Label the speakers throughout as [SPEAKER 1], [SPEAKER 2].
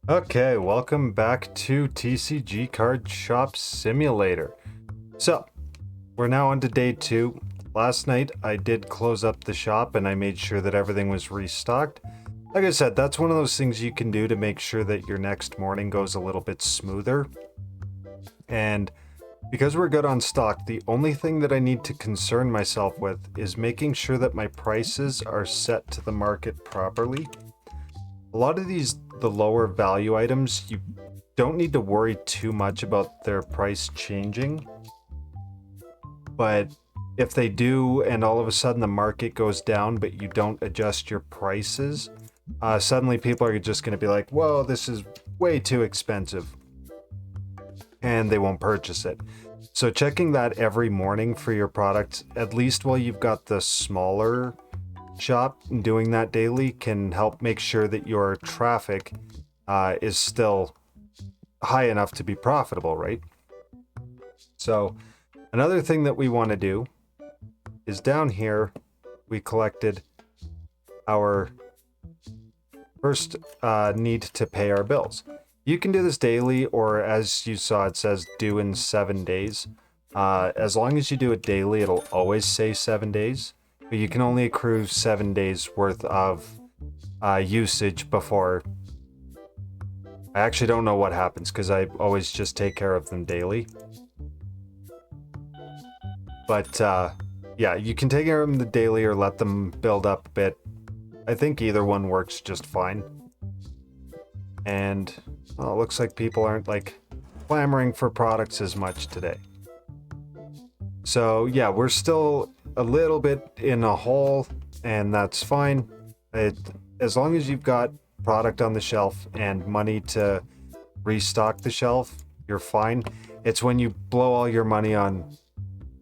[SPEAKER 1] Okay, welcome back to TCG Card Shop Simulator. So, we're now on to day 2. Last night I did close up the shop and I made sure that everything was restocked. Like I said, that's one of those things you can do to make sure that your next morning goes a little bit smoother. And because we're good on stock, the only thing that I need to concern myself with is making sure that my prices are set to the market properly. A lot of the lower value items, you don't need to worry too much about their price changing. But if they do, and all of a sudden the market goes down, but you don't adjust your prices, suddenly people are just going to be like, whoa, this is way too expensive. And they won't purchase it. So checking that every morning for your product, at least while you've got the smaller shop, doing that daily can help make sure that your traffic is still high enough to be profitable, right? So another thing that we want to do is down here, we collected our first need to pay our bills. You can do this daily, or as you saw, it says due in 7 days. As long as you do it daily, it'll always say 7 days. But you can only accrue 7 days worth of usage before. I actually don't know what happens because I always just take care of them daily. But yeah, you can take care of them the daily or let them build up a bit. I think either one works just fine. And well, it looks like people aren't like clamoring for products as much today. So yeah, we're still a little bit in a hole, and that's fine. As long as you've got product on the shelf and money to restock the shelf, you're fine. It's when you blow all your money on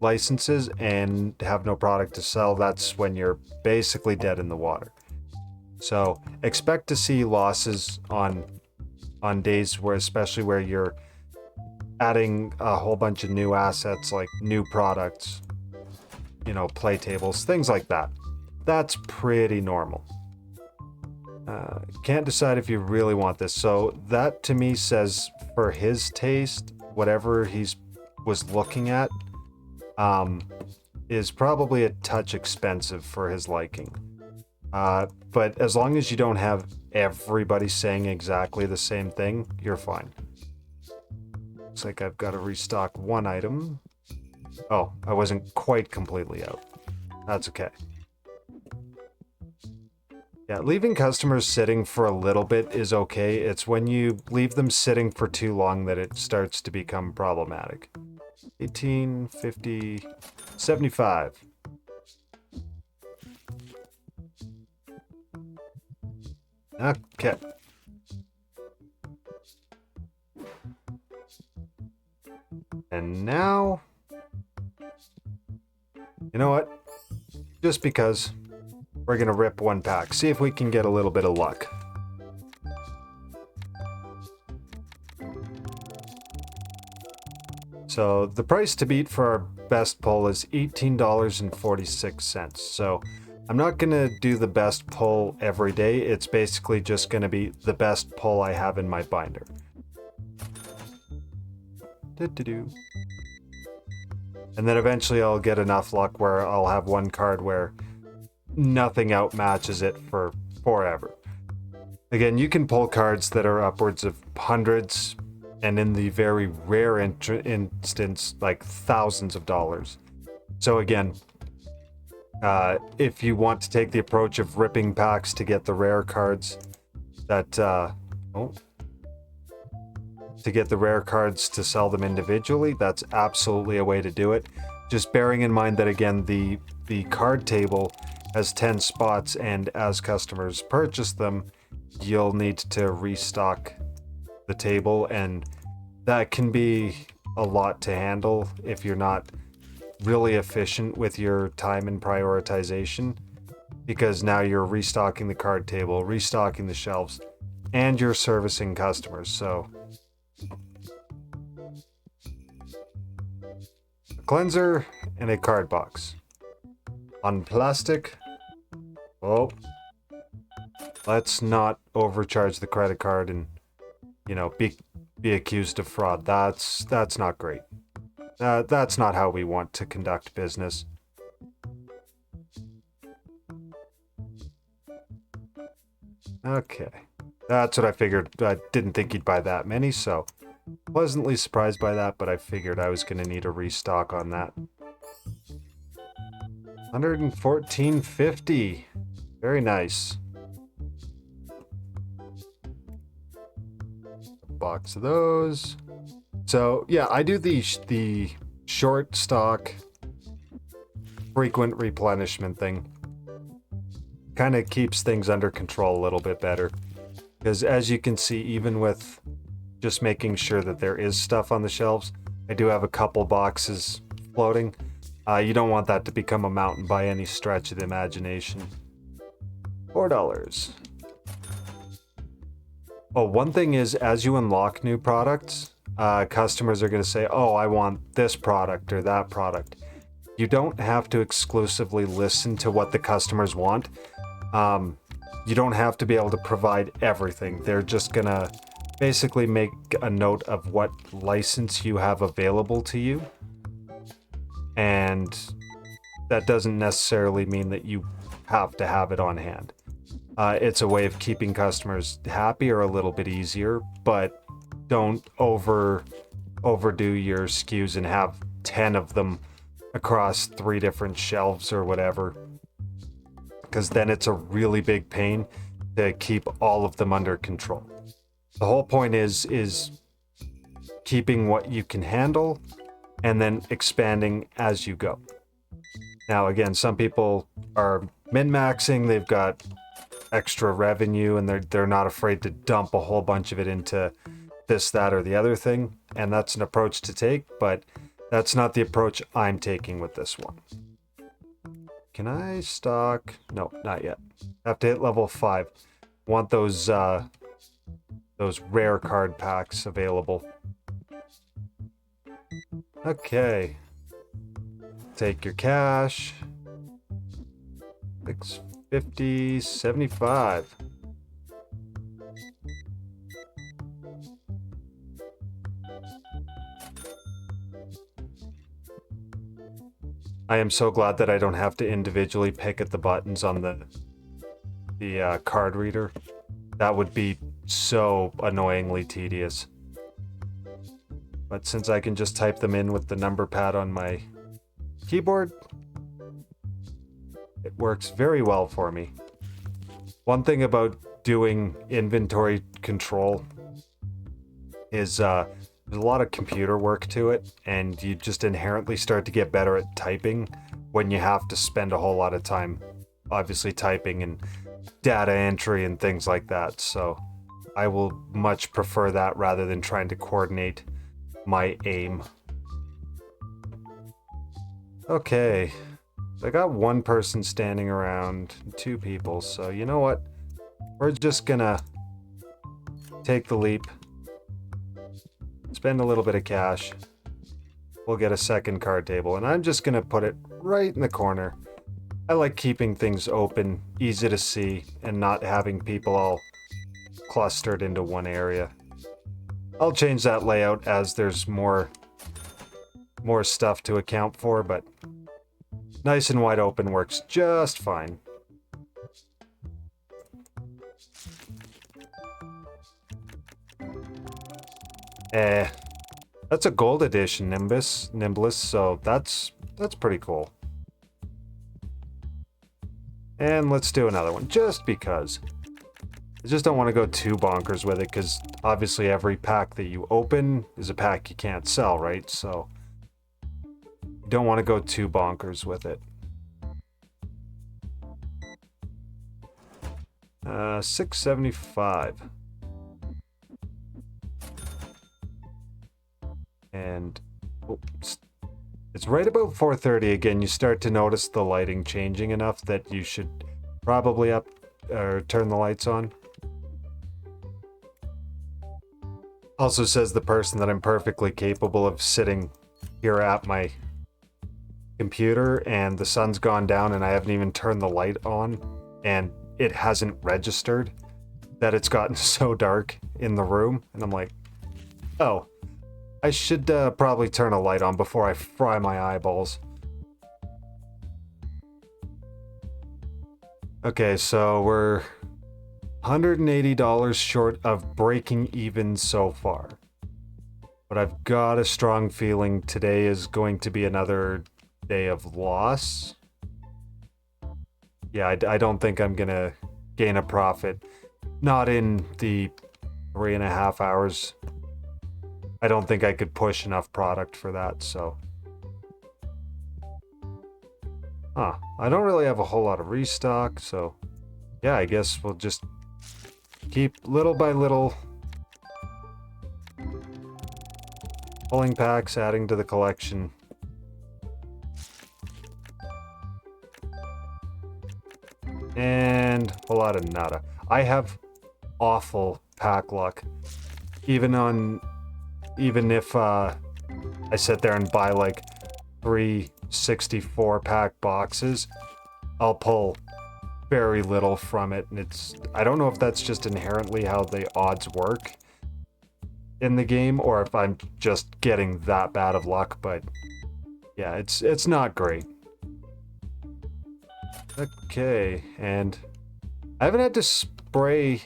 [SPEAKER 1] licenses and have no product to sell, that's when you're basically dead in the water. So expect to see losses on days where, especially where you're adding a whole bunch of new assets like new products, play tables, things like that. That's pretty normal. Can't decide if you really want this. So that to me says for his taste, whatever he's was looking at is probably a touch expensive for his liking. But as long as you don't have everybody saying exactly the same thing, you're fine. Looks like I've got to restock one item. Oh, I wasn't quite completely out. That's okay. Yeah, leaving customers sitting for a little bit is okay. It's when you leave them sitting for too long that it starts to become problematic. 18, 50, 75. Okay. And now, you know what? Just because, we're gonna rip one pack. See if we can get a little bit of luck. So the price to beat for our best pull is $18.46. So I'm not gonna do the best pull every day. It's basically just gonna be the best pull I have in my binder. And then eventually I'll get enough luck where I'll have one card where nothing outmatches it for forever. Again, you can pull cards that are upwards of hundreds, and in the very rare instance, like thousands of dollars. So again, if you want to take the approach of ripping packs to get the rare cards to get the rare cards to sell them individually, that's absolutely a way to do it. Just bearing in mind that, again, the card table has 10 spots, and as customers purchase them, you'll need to restock the table, and that can be a lot to handle if you're not really efficient with your time and prioritization, because now you're restocking the card table, restocking the shelves, and you're servicing customers. So a cleanser and a card box on plastic. Oh, Let's not overcharge the credit card and, you know, be accused of fraud. That's not great. That's not how we want to conduct business. Okay. That's what I figured. I didn't think you'd buy that many, so pleasantly surprised by that, but I figured I was going to need a restock on that. 114.50. Very nice. A box of those. So, yeah, I do the short stock frequent replenishment thing. Kind of keeps things under control a little bit better. Because as you can see, even with just making sure that there is stuff on the shelves, I do have a couple boxes floating. You don't want that to become a mountain by any stretch of the imagination. $4. Oh, one thing is, as you unlock new products, customers are going to say, oh, I want this product or that product. You don't have to exclusively listen to what the customers want. You don't have to be able to provide everything. They're just going to basically make a note of what license you have available to you. And that doesn't necessarily mean that you have to have it on hand. It's a way of keeping customers happy or a little bit easier, but don't overdo your SKUs and have 10 of them across 3 different shelves or whatever, because then it's a really big pain to keep all of them under control. The whole point is keeping what you can handle and then expanding as you go. Now, again, some people are min-maxing, they've got extra revenue, and they're not afraid to dump a whole bunch of it into this, that, or the other thing, and that's an approach to take, but that's not the approach I'm taking with this one. Can I stock? No, not yet. Have to hit level 5. Want those rare card packs available. Okay. Take your cash. 650, 75. I am so glad that I don't have to individually pick at the buttons on the card reader. That would be so annoyingly tedious. But since I can just type them in with the number pad on my keyboard, it works very well for me. One thing about doing inventory control is there's a lot of computer work to it, and you just inherently start to get better at typing when you have to spend a whole lot of time, obviously, typing and data entry and things like that. So I will much prefer that rather than trying to coordinate my aim. Okay, I got one person standing around, 2 people, so you know what? We're just gonna take the leap, spend a little bit of cash. We'll get a second card table, and I'm just gonna put it right in the corner. I like keeping things open, easy to see, and not having people all clustered into one area. I'll change that layout as there's more stuff to account for, but nice and wide open works just fine. That's a gold edition Nimbus, so that's pretty cool. And let's do another one, just because. I just don't want to go too bonkers with it, because obviously every pack that you open is a pack you can't sell, right? So you don't want to go too bonkers with it. 675. And it's right about 4:30 again. You start to notice the lighting changing enough that you should probably turn the lights on. Also says the person that I'm perfectly capable of sitting here at my computer and the sun's gone down and I haven't even turned the light on, and it hasn't registered that it's gotten so dark in the room. And I'm like, oh, I should probably turn a light on before I fry my eyeballs. Okay, so we're $180 short of breaking even so far. But I've got a strong feeling today is going to be another day of loss. Yeah, I don't think I'm gonna gain a profit. Not in the 3.5 hours. I don't think I could push enough product for that, so. I don't really have a whole lot of restock, so yeah, I guess we'll just keep little by little pulling packs, adding to the collection. And a lot of nada. I have awful pack luck. Even if I sit there and buy like 3 64-pack boxes, I'll pull very little from it, and I don't know if that's just inherently how the odds work in the game, or if I'm just getting that bad of luck, but yeah, it's not great. Okay, and I haven't had to spray.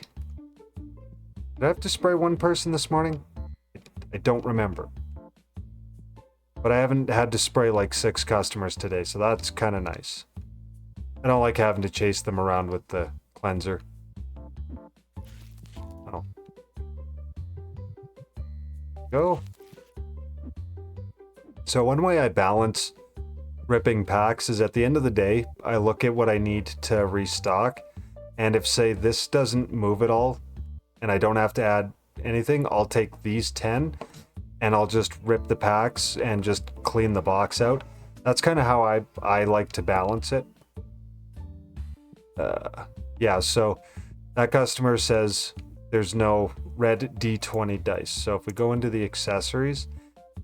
[SPEAKER 1] Did I have to spray one person this morning? I don't remember. But I haven't had to spray like 6 customers today, so that's kind of nice. I don't like having to chase them around with the cleanser. Oh. Go. So one way I balance ripping packs is at the end of the day, I look at what I need to restock, and if say this doesn't move at all, and I don't have to add anything, I'll take these 10 and I'll just rip the packs and just clean the box out. That's kind of how I like to balance it. Yeah, so that customer says there's no red D20 dice. So if we go into the accessories,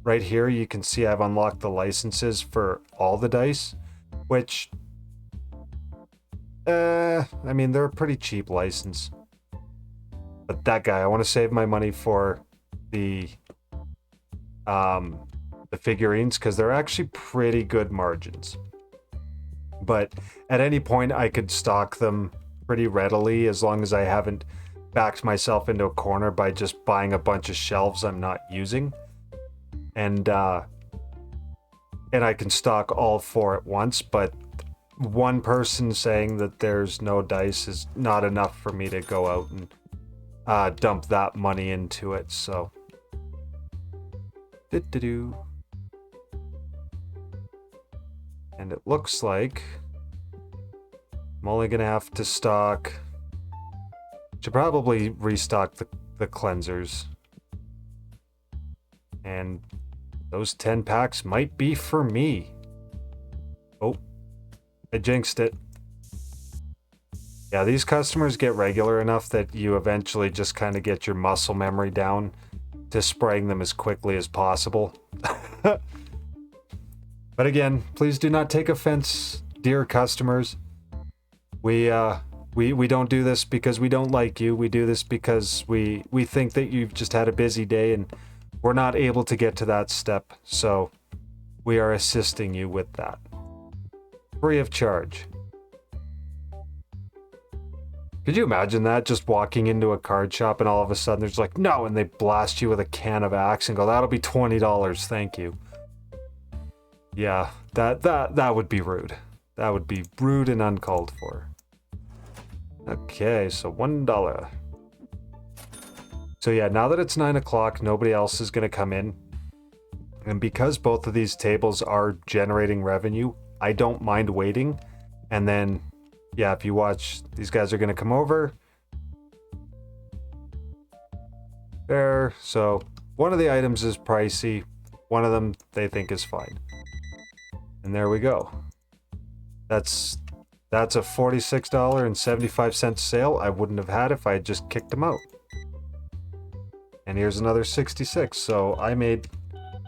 [SPEAKER 1] right here you can see I've unlocked the licenses for all the dice, which, I mean, they're a pretty cheap license. But that guy, I want to save my money for the figurines, because they're actually pretty good margins. But at any point I could stock them pretty readily, as long as I haven't backed myself into a corner by just buying a bunch of shelves I'm not using. And I can stock all 4 at once, but one person saying that there's no dice is not enough for me to go out and dump that money into it, so. And it looks like I'm only gonna have to stock. Should probably restock the cleansers. And those 10 packs might be for me. Oh, I jinxed it. Yeah, these customers get regular enough that you eventually just kind of get your muscle memory down to spraying them as quickly as possible. But again, please do not take offense, dear customers. We don't do this because we don't like you. We do this because we think that you've just had a busy day and we're not able to get to that step. So we are assisting you with that. Free of charge. Could you imagine that? Just walking into a card shop and all of a sudden there's like, no, and they blast you with a can of Axe and go, that'll be $20, thank you. Yeah, that would be rude. That would be rude and uncalled for. Okay, so $1. So yeah, now that it's 9 o'clock, nobody else is going to come in. And because both of these tables are generating revenue, I don't mind waiting. And then, yeah, if you watch, these guys are going to come over. There. So one of the items is pricey. One of them they think is fine. And there we go. That's a $46.75 sale I wouldn't have had if I had just kicked them out. And here's another 66. So I made a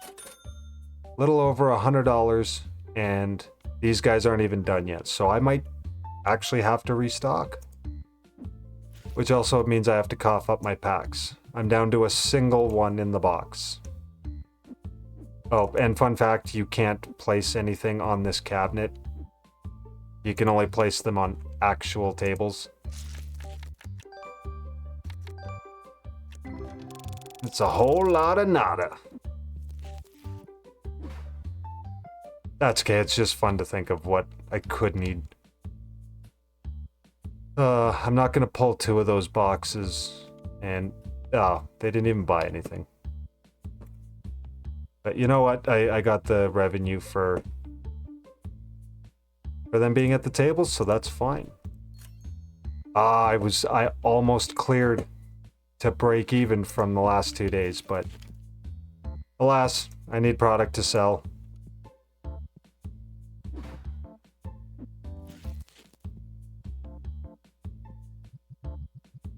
[SPEAKER 1] little over $100, and these guys aren't even done yet. So I might actually have to restock. which also means I have to cough up my packs. I'm down to a single one in the box. Oh, and fun fact, you can't place anything on this cabinet. You can only place them on actual tables. It's a whole lot of nada. That's okay, it's just fun to think of what I could need. I'm not gonna pull 2 of those boxes, and they didn't even buy anything. But you know what? I got the revenue for them being at the table, so that's fine. I almost cleared to break even from the last 2 days, but alas, I need product to sell.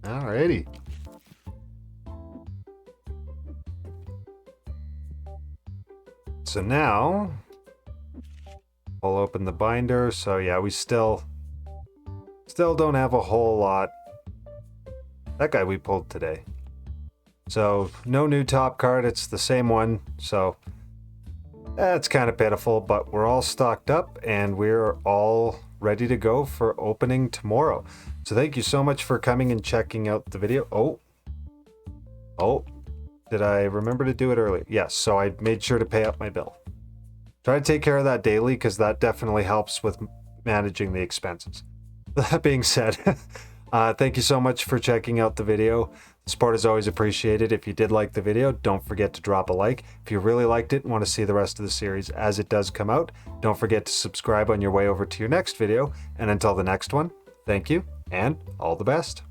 [SPEAKER 1] Alrighty. So now, I'll open the binder. So yeah, we still don't have a whole lot. That guy we pulled today. So no new top card, it's the same one. So that's kind of pitiful, but we're all stocked up and we're all ready to go for opening tomorrow. So thank you so much for coming and checking out the video. Oh, did I remember to do it earlier? Yes, so I made sure to pay up my bill. Try to take care of that daily because that definitely helps with managing the expenses. That being said, thank you so much for checking out the video. The support is always appreciated. If you did like the video, don't forget to drop a like. If you really liked it and want to see the rest of the series as it does come out, don't forget to subscribe on your way over to your next video. And until the next one, thank you and all the best.